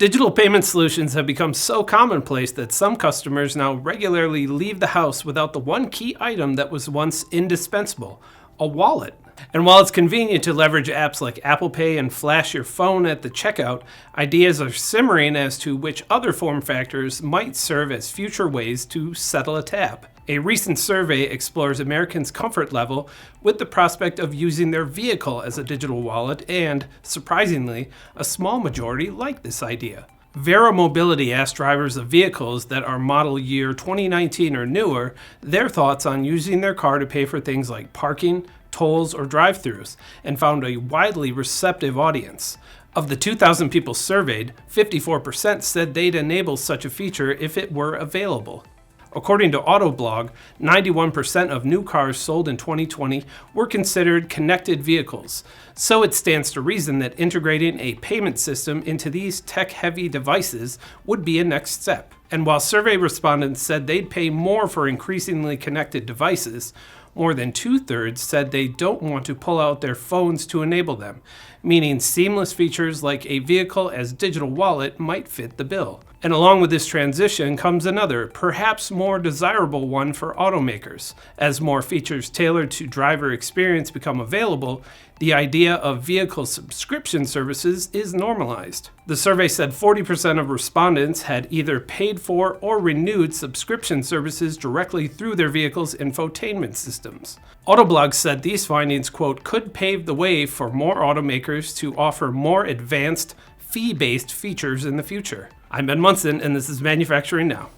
Digital payment solutions have become so commonplace that some customers now regularly leave the house without the one key item that was once indispensable: a wallet. And while it's convenient to leverage apps like Apple Pay and flash your phone at the checkout, ideas are simmering as to which other form factors might serve as future ways to settle a tab. A recent survey explores Americans' comfort level with the prospect of using their vehicle as a digital wallet, and, surprisingly, a small majority like this idea. Vera Mobility asked drivers of vehicles that are model year 2019 or newer their thoughts on using their car to pay for things like parking, tolls, or drive-thrus, and found a widely receptive audience. Of the 2,000 people surveyed, 54% said they'd enable such a feature if it were available. According to Autoblog, 91% of new cars sold in 2020 were considered connected vehicles, so it stands to reason that integrating a payment system into these tech-heavy devices would be a next step. And while survey respondents said they'd pay more for increasingly connected devices, more than 2/3 said they don't want to pull out their phones to enable them, meaning seamless features like a vehicle as digital wallet might fit the bill. And along with this transition comes another, perhaps more desirable one for automakers. As more features tailored to driver experience become available, the idea of vehicle subscription services is normalized. The survey said 40% of respondents had either paid for or renewed subscription services directly through their vehicle's infotainment systems. Autoblog said these findings, quote, could pave the way for more automakers to offer more advanced, fee-based features in the future. I'm Ben Munson, and this is Manufacturing Now.